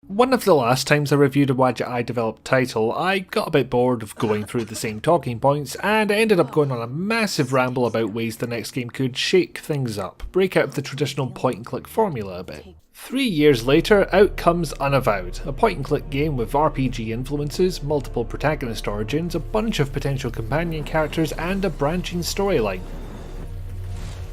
One of the last times I reviewed a Wadjet Eye developed title, I got a bit bored of going through the same talking points, and I ended up going on a massive ramble about ways the next game could shake things up, break out of the traditional point and click formula a bit. 3 years later, out comes Unavowed, a point and click game with RPG influences, multiple protagonist origins, a bunch of potential companion characters, and a branching storyline.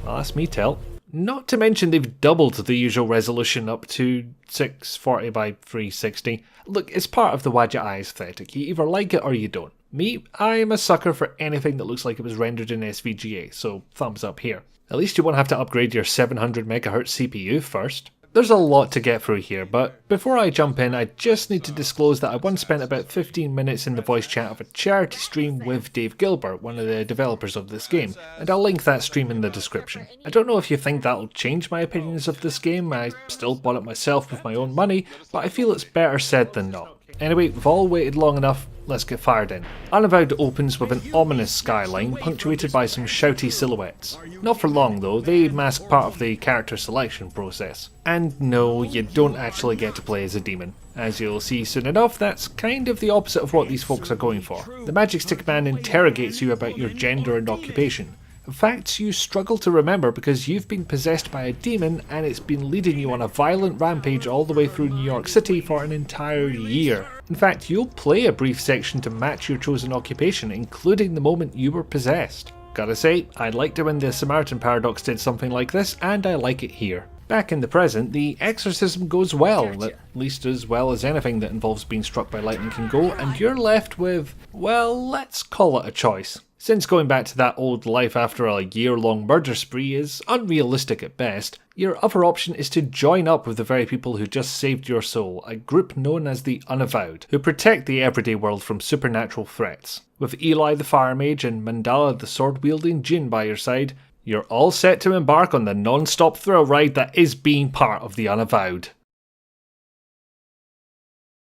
Well, that's me tell. Not to mention they've doubled the usual resolution up to 640 by 360. Look, it's part of the Wadjet Eye aesthetic. You either like it or you don't. Me, I'm a sucker for anything that looks like it was rendered in SVGA, so thumbs up here. At least you won't have to upgrade your 700MHz CPU first. There's a lot to get through here, but before I jump in, I just need to disclose that I once spent about 15 minutes in the voice chat of a charity stream with Dave Gilbert, one of the developers of this game, and I'll link that stream in the description. I don't know if you think that'll change my opinions of this game. I still bought it myself with my own money, but I feel it's better said than not. Anyway, we've all waited long enough, let's get fired in. Unavowed opens with an ominous skyline, punctuated by some shouty silhouettes. Not for long though, they mask part of the character selection process. And no, you don't actually get to play as a demon. As you'll see soon enough, that's kind of the opposite of what these folks are going for. The Magic Stick Man interrogates you about your gender and occupation. Facts you struggle to remember because you've been possessed by a demon and it's been leading you on a violent rampage all the way through New York City for an entire year. In fact, you'll play a brief section to match your chosen occupation, including the moment you were possessed. Gotta say, I'd like to when the Samaritan Paradox did something like this, and I like it here. Back in the present, the exorcism goes well, at least as well as anything that involves being struck by lightning can go, and you're left with, well, let's call it a choice. Since going back to that old life after a year-long murder spree is unrealistic at best, your other option is to join up with the very people who just saved your soul, a group known as the Unavowed, who protect the everyday world from supernatural threats. With Eli the Fire Mage and Mandala the sword-wielding Jinn by your side, you're all set to embark on the non-stop thrill ride that is being part of the Unavowed.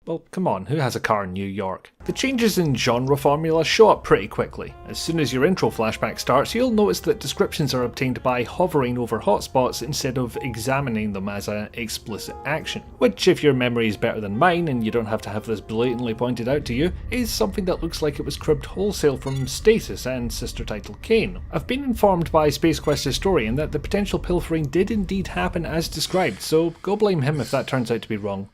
Well, come on, who has a car in New York? The changes in genre formula show up pretty quickly. As soon as your intro flashback starts, you'll notice that descriptions are obtained by hovering over hotspots instead of examining them as an explicit action. Which, if your memory is better than mine and you don't have to have this blatantly pointed out to you, is something that looks like it was cribbed wholesale from Status and sister title Kane. I've been informed by Space Quest historian that the potential pilfering did indeed happen as described, so go blame him if that turns out to be wrong.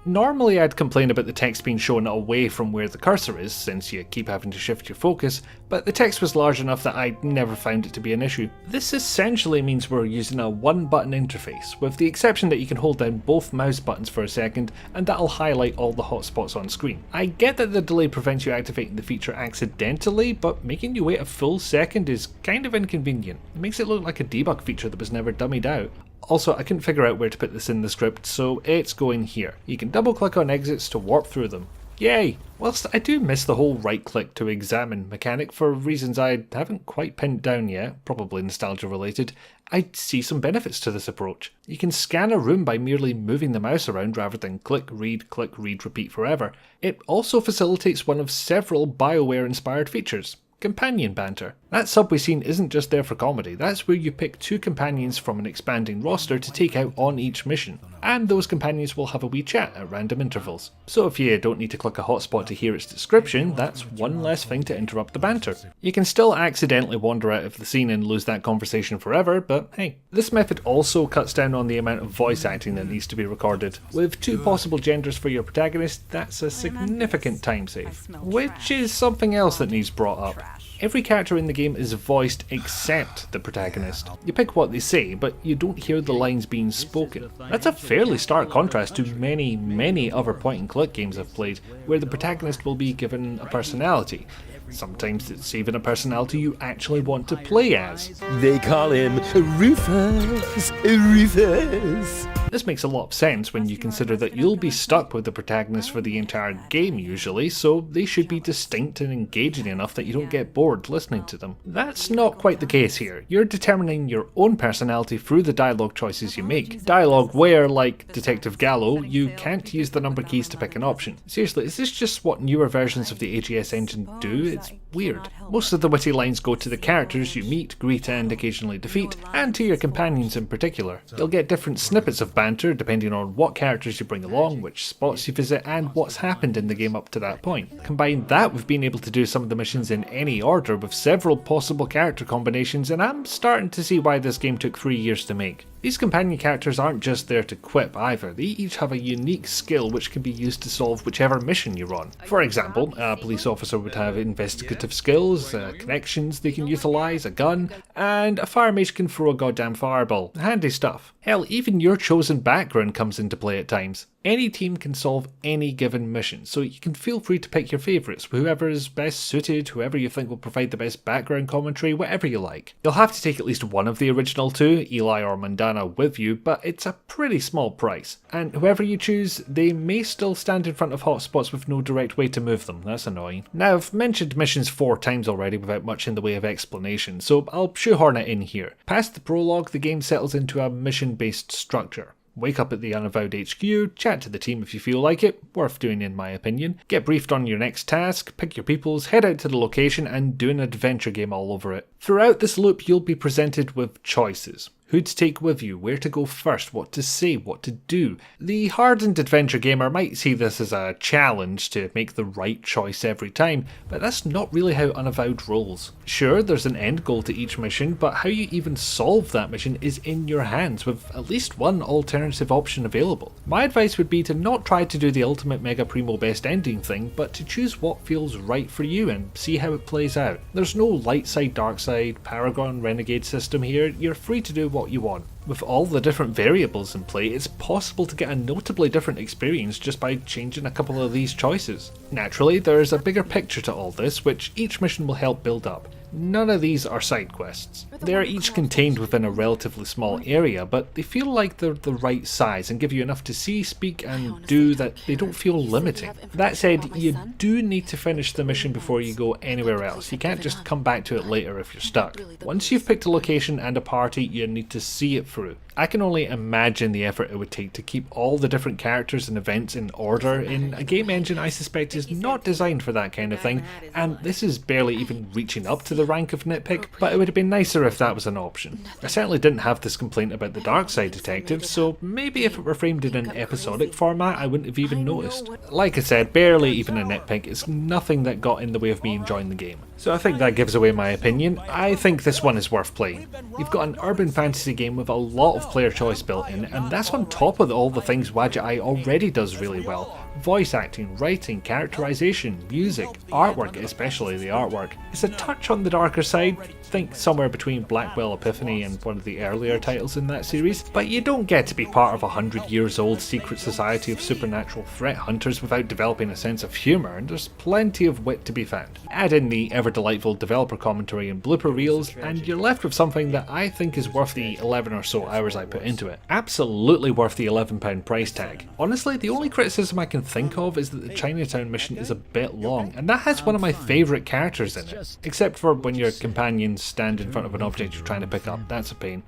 Normally I'd complain about the text being shown away from where the cursor is, since you keep having to shift your focus, but the text was large enough that I never found it to be an issue. This essentially means we're using a one-button interface, with the exception that you can hold down both mouse buttons for a second, and that'll highlight all the hotspots on screen. I get that the delay prevents you activating the feature accidentally, but making you wait a full second is kind of inconvenient. It makes it look like a debug feature that was never dummied out. Also, I couldn't figure out where to put this in the script, so it's going here. You can double click on exits to warp through them. Yay! Whilst I do miss the whole right click to examine mechanic for reasons I haven't quite pinned down yet, probably nostalgia related, I see some benefits to this approach. You can scan a room by merely moving the mouse around rather than click, read, repeat forever. It also facilitates one of several BioWare inspired features. Companion banter. That subway scene isn't just there for comedy, that's where you pick 2 companions from an expanding roster to take out on each mission, and those companions will have a wee chat at random intervals. So if you don't need to click a hotspot to hear its description, that's one less thing to interrupt the banter. You can still accidentally wander out of the scene and lose that conversation forever, but hey. This method also cuts down on the amount of voice acting that needs to be recorded. With 2 possible genders for your protagonist, that's a significant time save. Which is something else that needs brought up. Every character in the game is voiced except the protagonist. You pick what they say, but you don't hear the lines being spoken. That's a fairly stark contrast to many other point-and-click games I've played, where the protagonist will be given a personality. Sometimes it's even a personality you actually want to play as. They call him Rufus. Rufus. This makes a lot of sense when you consider that you'll be stuck with the protagonist for the entire game usually, so they should be distinct and engaging enough that you don't get bored listening to them. That's not quite the case here. You're determining your own personality through the dialogue choices you make. Dialogue where, like Detective Gallo, you can't use the number keys to pick an option. Seriously, is this just what newer versions of the AGS engine do? It's weird. Most of the witty lines go to the characters you meet, greet and occasionally defeat, and to your companions in particular. You'll get different snippets of banter depending on what characters you bring along, which spots you visit, and what's happened in the game up to that point. Combine that with being able to do some of the missions in any order with several possible character combinations, and I'm starting to see why this game took 3 years to make. These companion characters aren't just there to quip either, they each have a unique skill which can be used to solve whichever mission you're on. For example, a police officer would have investigative skills, connections they can utilise, a gun, and a fire mage can throw a goddamn fireball. Handy stuff. Hell, even your chosen background comes into play at times. Any team can solve any given mission, so you can feel free to pick your favourites, whoever is best suited, whoever you think will provide the best background commentary, whatever you like. You'll have to take at least one of the original two, Eli or Mundana, with you, but it's a pretty small price. And whoever you choose, they may still stand in front of hotspots with no direct way to move them. That's annoying. Now, I've mentioned missions 4 times already without much in the way of explanation, so I'll shoehorn it in here. Past the prologue, the game settles into a mission-based structure. Wake up at the Unavowed HQ, chat to the team if you feel like it, worth doing in my opinion, get briefed on your next task, pick your peoples, head out to the location and do an adventure game all over it. Throughout this loop you'll be presented with choices. Who to take with you, where to go first, what to say, what to do. The hardened adventure gamer might see this as a challenge to make the right choice every time, but that's not really how Unavowed rolls. Sure, there's an end goal to each mission, but how you even solve that mission is in your hands, with at least one alternative option available. My advice would be to not try to do the ultimate mega primo best ending thing, but to choose what feels right for you and see how it plays out. There's no light side, dark side, Paragon, Renegade system here, you're free to do what you want. With all the different variables in play, it's possible to get a notably different experience just by changing a couple of these choices. Naturally, there is a bigger picture to all this, which each mission will help build up. None of these are side quests. They are each contained within a relatively small area, but they feel like they're the right size and give you enough to see, speak and do that they don't feel limiting. That said, you do need to finish the mission before you go anywhere else. You can't just come back to it later if you're stuck. Once you've picked a location and a party, you need to see it through. I can only imagine the effort it would take to keep all the different characters and events in order in a game engine I suspect is not designed for that kind of thing, and this is barely even reaching up to the rank of nitpick, but it would have been nicer if that was an option. I certainly didn't have this complaint about the Dark Side Detective, so maybe if it were framed in an episodic format I wouldn't have even noticed. Like I said, barely even a nitpick, it's nothing that got in the way of me enjoying the game. So I think that gives away my opinion. I think this one is worth playing. You've got an urban fantasy game with a lot of player choice built in, and that's on top of all the things Wadjet Eye already does really well. Voice acting, writing, characterization, music, artwork, especially the artwork. It's a touch on the darker side, think somewhere between Blackwell Epiphany and one of the earlier titles in that series, but you don't get to be part of a 100 years old secret society of supernatural threat hunters without developing a sense of humour, and there's plenty of wit to be found. Add in the ever delightful developer commentary and blooper reels, and you're left with something that I think is worth the 11 or so hours I put into it. Absolutely worth the £11 price tag. Honestly, the only criticism I can think of is that the Chinatown mission is a bit long, and that has one of my favourite characters in it, except for when your companions stand in front of an object you're trying to pick up. That's a pain.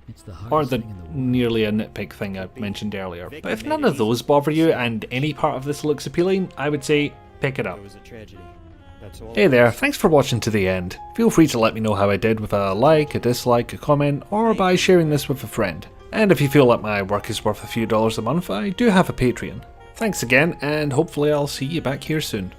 Or the nearly a nitpick thing I mentioned earlier. But if none of those bother you and any part of this looks appealing, I would say pick it up. Hey there, thanks for watching to the end. Feel free to let me know how I did with a like, a dislike, a comment, or by sharing this with a friend. And if you feel like my work is worth a few dollars a month, I do have a Patreon. Thanks again, and hopefully I'll see you back here soon.